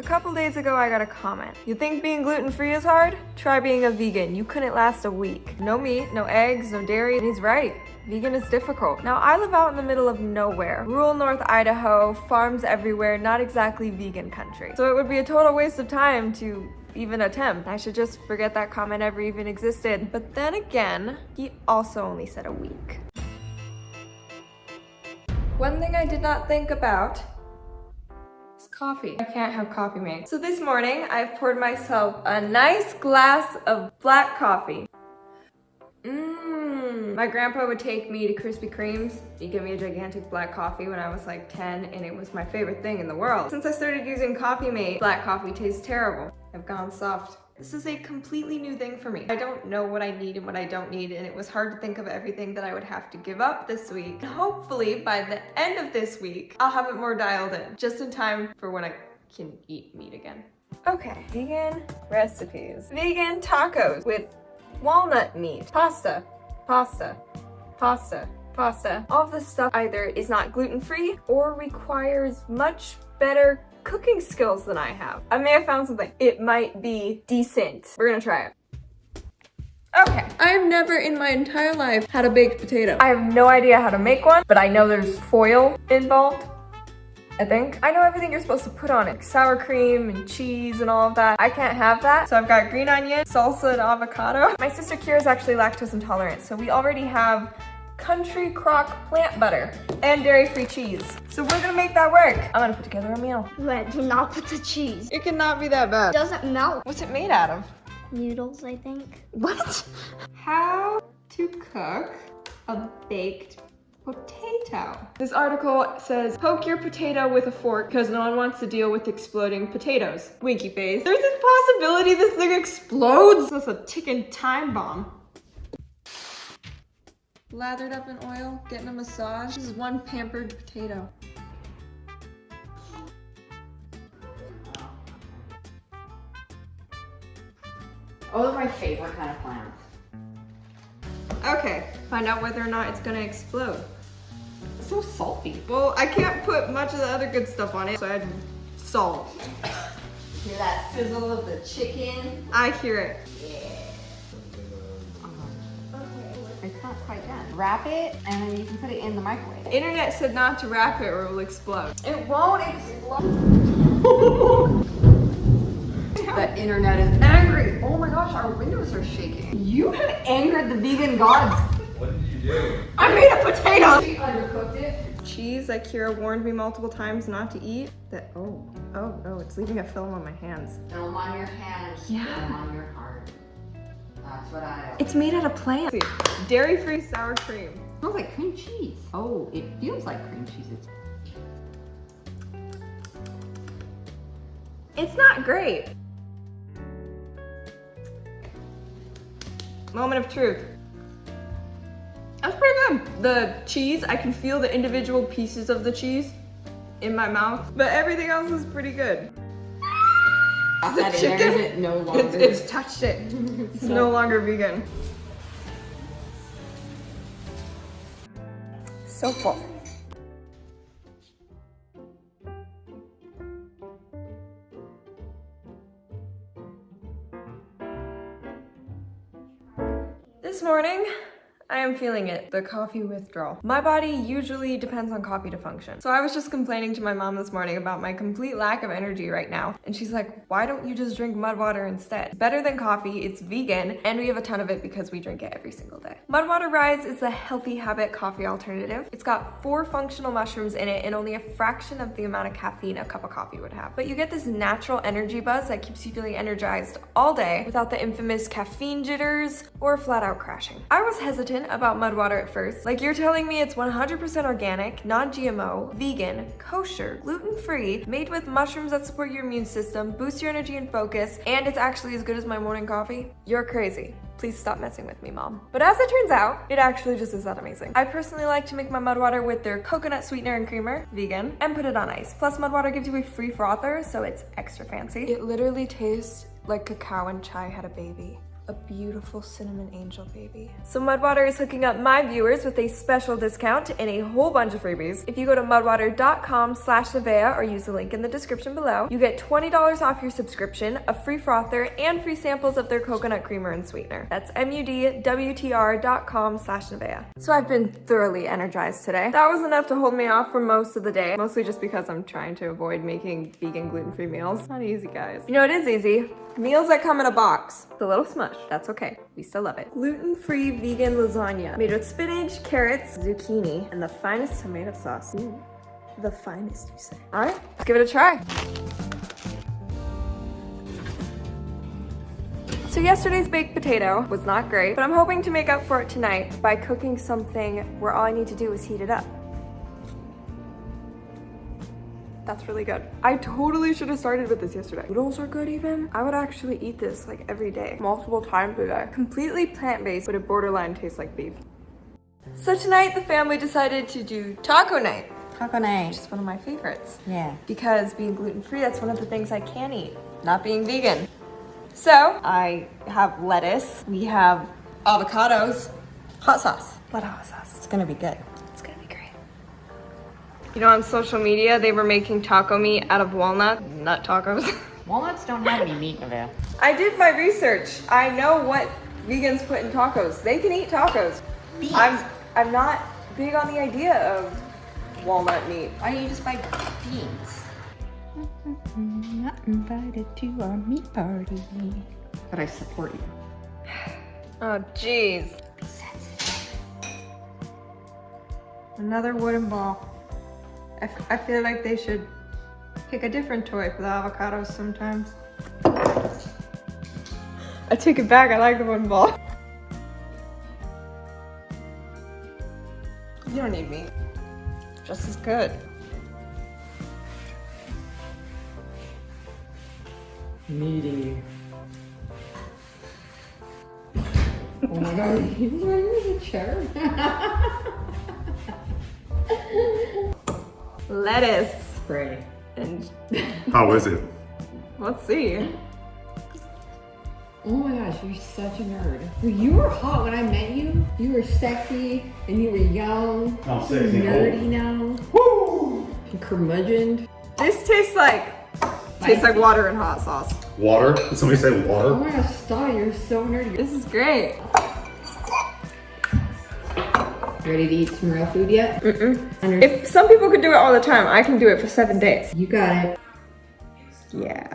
couple days ago, I got a comment. You think being gluten-free is hard? Try being a vegan. You couldn't last a week. No meat, no eggs, no dairy. And he's right. Vegan is difficult. Now, I live out in the middle of nowhere. Rural North Idaho, farms everywhere, not exactly vegan country. So it would be a total waste of time to even attempt. I should just forget that comment ever even existed. But then again, he also only said a week. One thing I did not think about is coffee. I can't have coffee made. So this morning, I've poured myself a nice glass of black coffee. My grandpa would take me to Krispy Kreme's. He'd give me a gigantic black coffee when I was like 10, and it was my favorite thing in the world. Since I started using Coffee Mate, black coffee tastes terrible. I've gone soft. This is a completely new thing for me. I don't know what I need and what I don't need, and it was hard to think of everything that I would have to give up this week. Hopefully, by the end of this week, I'll have it more dialed in, just in time for when I can eat meat again. Okay, vegan recipes. Vegan tacos with walnut meat. Pasta. All of this stuff either is not gluten-free or requires much better cooking skills than I have. I may have found something. It might be decent. We're gonna try it. Okay, I've never in my entire life had a baked potato. I have no idea how to make one, but I know there's foil involved. I think. I know everything you're supposed to put on it. Sour cream and cheese and all of that. I can't have that. So I've got green onion, salsa, and avocado. My sister Kira is actually lactose intolerant, so we already have country crock plant butter and dairy-free cheese. So we're gonna make that work. I'm gonna put together a meal. Red, do not put the cheese. It cannot be that bad. It doesn't melt. What's it made out of? Noodles, I think. What? How to cook a baked potato. This article says, poke your potato with a fork because no one wants to deal with exploding potatoes. Winky face. There's a possibility this thing explodes. That's a ticking time bomb. Lathered up in oil, getting a massage. This is one pampered potato. Oh, those are my favorite kind of plants. Okay, find out whether or not it's gonna explode. It's so salty. Well, I can't put much of the other good stuff on it, so I had salt. Hear that sizzle of the chicken? I hear it. It's not quite done. Wrap it, and then you can put it in the microwave. Internet said not to wrap it or it will explode. It won't explode. The internet is angry. Oh my gosh, our windows are shaking. You have angered the vegan gods. What did you do? I made a potato! She undercooked it. Cheese that Kira warned me multiple times not to eat. Oh no, it's leaving a film on my hands. Film on your hands. Yeah. Film on your heart. That's what I. It's made out of plants. Dairy-free sour cream. It smells like cream cheese. Oh, it feels like cream cheese. It's not great. Moment of truth. That's pretty good. The cheese, I can feel the individual pieces of the cheese in my mouth, but everything else is pretty good. That chicken, is it no longer. It's touched it. It's no longer vegan. So full. This morning, I am feeling it, the coffee withdrawal. My body usually depends on coffee to function. So I was just complaining to my mom this morning about my complete lack of energy right now. And she's like, why don't you just drink mud water instead? It's better than coffee, it's vegan, and we have a ton of it because we drink it every single day. Mud Water Rise is a healthy habit coffee alternative. It's got 4 functional mushrooms in it and only a fraction of the amount of caffeine a cup of coffee would have. But you get this natural energy buzz that keeps you feeling energized all day without the infamous caffeine jitters or flat out crashing. I was hesitant about Mud Water at first. Like, you're telling me it's 100% organic, non-GMO, vegan, kosher, gluten-free, made with mushrooms that support your immune system, boost your energy and focus, and it's actually as good as my morning coffee? You're crazy. Please stop messing with me, Mom. But as it turns out, it actually just is that amazing. I personally like to make my Mud Water with their coconut sweetener and creamer, vegan, and put it on ice. Plus, Mud Water gives you a free frother, so it's extra fancy. It literally tastes like cacao and chai had a baby. a beautiful cinnamon angel baby. So Mudwater is hooking up my viewers with a special discount and a whole bunch of freebies. If you go to mudwater.com/Nevaeh or use the link in the description below, you get $20 off your subscription, a free frother, and free samples of their coconut creamer and sweetener. That's mudwtr.com/Nevaeh. So I've been thoroughly energized today. That was enough to hold me off for most of the day, mostly just because I'm trying to avoid making vegan gluten-free meals. Not easy, guys. You know, it is easy. Meals that come in a box. It's a little smush. That's okay. We still love it. Gluten-free vegan lasagna made with spinach, carrots, zucchini, and the finest tomato sauce. Ooh, the finest, you say. All right, let's give it a try. So yesterday's baked potato was not great, but I'm hoping to make up for it tonight by cooking something where all I need to do is heat it up. That's really good. I totally should have started with this yesterday. Noodles are good even. I would actually eat this like every day, multiple times a day. Completely plant-based, but it borderline tastes like beef. So tonight the family decided to do taco night. Taco night. Which is one of my favorites. Yeah. Because being gluten-free, that's one of the things I can eat, not being vegan. So I have lettuce, we have avocados, hot sauce, a lot of hot sauce. It's gonna be good. It's gonna be great. You know, on social media, they were making taco meat out of walnut tacos. Walnuts don't have any meat, Nevaeh. I did my research. I know what vegans put in tacos. They can eat tacos. Beans. I'm not big on the idea of walnut meat. Why don't you just buy beans? Not invited to our meat party. But I support you. Oh, jeez. Be sensitive. Another wooden ball. I feel like they should pick a different toy for the avocados sometimes. I take it back, I like the wooden ball. You don't need meat. Just as good. Meaty. Oh my god, you remember the chair? Lettuce. Pray. And How is it? let's see. Oh my gosh, you're such a nerd. You were hot when I met you. You were sexy and you were young. I'm You're sexy and nerdy now. Woo! And curmudgeoned. This tastes like water and hot sauce. Water? Did somebody say Oh water? my gosh, stop, you're so nerdy. This is great. Ready to eat some real food yet? If some people could do it all the time, I can do it for 7 days. You got it. Yeah.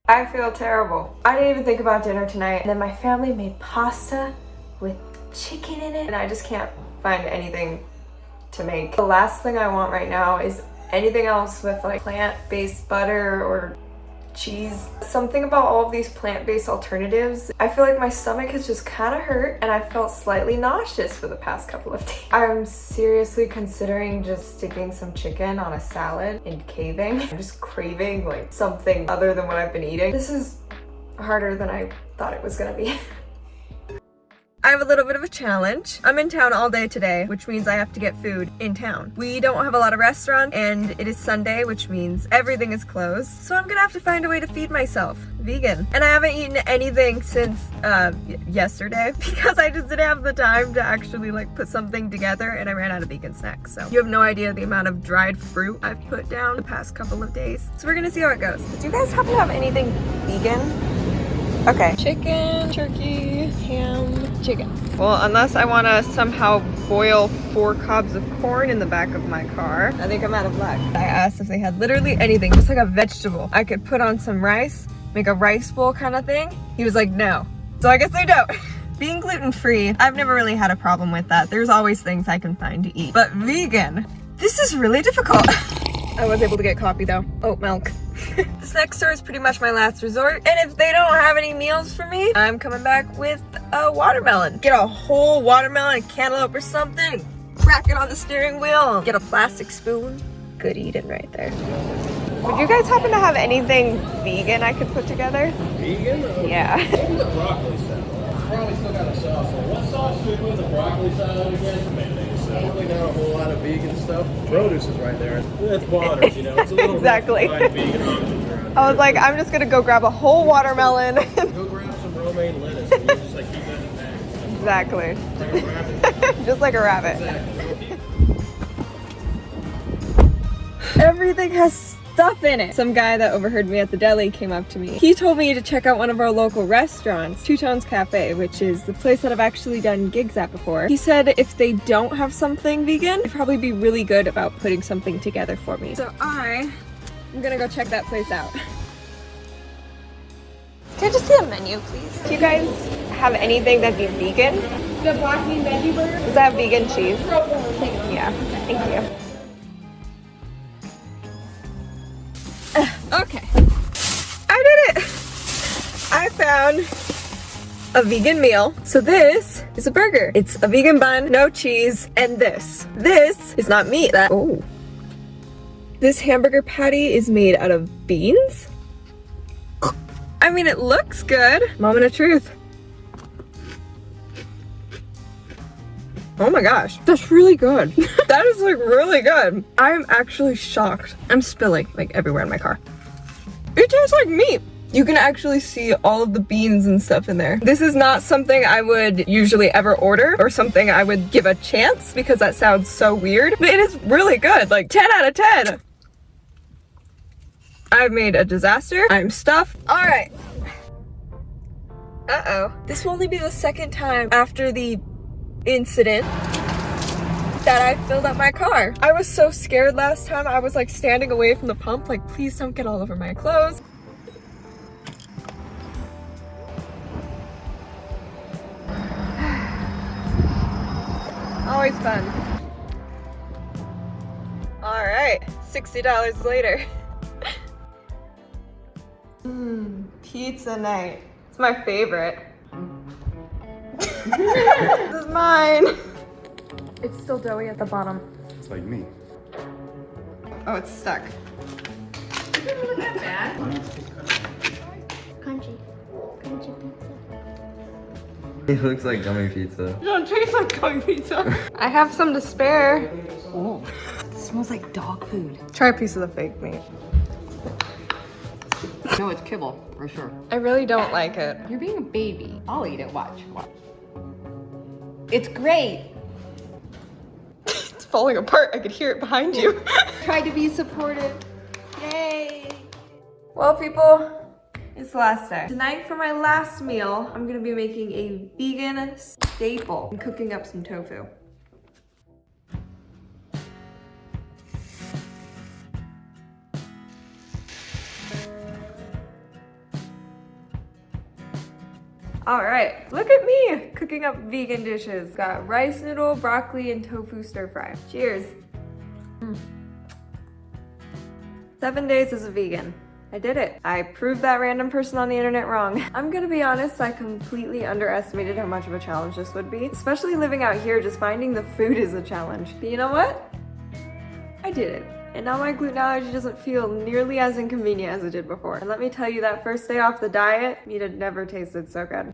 I feel terrible. I didn't even think about dinner tonight. And then my family made pasta with chicken in it. And I just can't find anything to make. The last thing I want right now is anything else with like plant-based butter or cheese. Something about all of these plant-based alternatives. I feel like my stomach has just kind of hurt and I felt slightly nauseous for the past couple of days. I'm seriously considering just sticking some chicken on a salad and caving. I'm just craving like something other than what I've been eating. This is harder than I thought it was gonna be. I have a little bit of a challenge. I'm in town all day today, which means I have to get food in town. We don't have a lot of restaurants and it is Sunday, which means everything is closed. So I'm gonna have to find a way to feed myself vegan. And I haven't eaten anything since yesterday because I just didn't have the time to actually like put something together and I ran out of vegan snacks. So you have no idea the amount of dried fruit I've put down the past couple of days. So we're gonna see how it goes. Do you guys happen to have anything vegan? Okay. Chicken, turkey, ham, chicken. Well, unless I want to somehow boil 4 cobs of corn in the back of my car, I think I'm out of luck. I asked if they had literally anything, just like a vegetable. I could put on some rice, make a rice bowl kind of thing. He was like, no. So I guess I don't. Being gluten-free, I've never really had a problem with that. There's always things I can find to eat. But vegan, this is really difficult. I was able to get coffee though. Oat milk. This next store is pretty much my last resort. And if they don't have any meals for me, I'm coming back with a watermelon. Get a whole watermelon, a cantaloupe or something, crack it on the steering wheel, get a plastic spoon. Good eating right there. Would you guys happen to have anything vegan I could put together? Vegan? Yeah. Maybe the broccoli salad. It's probably still got a sauce on it. What sauce should we put in the broccoli salad again? Mayonnaise. Probably not a whole lot of vegan stuff. Produce is right there. It's Bonner's, you know. It's a little Exactly. rough to find vegan options around I was like, I'm just gonna go grab a whole watermelon. here. Go grab some romaine romaine lettuce. And we'll just like keep that in the bag. Exactly. Like a rabbit. Just like a rabbit. Exactly. Everything has stuff in it. Some guy that overheard me at the deli came up to me. He told me to check out one of our local restaurants, Two Tones Cafe, which is the place that I've actually done gigs at before. He said if they don't have something vegan, they'd probably be really good about putting something together for me. So I'm gonna go check that place out. Can I just see a menu, please? Do you guys have anything that'd be vegan? The black bean veggie burger. Does that have vegan cheese? Yeah, thank you. Okay, I did it! I found a vegan meal. So this is a burger. It's a vegan bun, no cheese, and this is not meat. This hamburger patty is made out of beans. I mean, it looks good. Moment of truth. Oh my gosh, that's really good. That is like really good. I'm actually shocked. I'm spilling like everywhere in my car. It tastes like meat. You can actually see all of the beans and stuff in there. This is not something I would usually ever order or something I would give a chance because that sounds so weird, but it is really good. Like 10 out of 10. I've made a disaster. I'm stuffed. All right. Uh-oh. This will only be the second time after the incident that I filled up my car. I was so scared last time. I was like standing away from the pump, like, please don't get all over my clothes. Always fun. All right, $60 later. Pizza night. It's my favorite. This is mine. It's still doughy at the bottom. It's like me. Oh, it's stuck. Crunchy. Crunchy pizza. It looks like gummy pizza. It don't taste like gummy pizza. I have some to spare. Oh, it smells like dog food. Try a piece of the fake meat. No, it's kibble, for sure. I really don't like it. You're being a baby. I'll eat it, watch. It's great. It's falling apart. I could hear it behind you. Try to be supportive. Yay. Well, people, it's the last day. Tonight for my last meal, I'm gonna be making a vegan staple and cooking up some tofu. All right, look at me cooking up vegan dishes. Got rice noodle, broccoli, and tofu stir fry. Cheers. 7 days as a vegan. I did it. I proved that random person on the internet wrong. I'm gonna be honest, I completely underestimated how much of a challenge this would be. Especially living out here, just finding the food is a challenge. But you know what? I did it. And now my gluten allergy doesn't feel nearly as inconvenient as it did before. And let me tell you, that first day off the diet, meat had never tasted so good.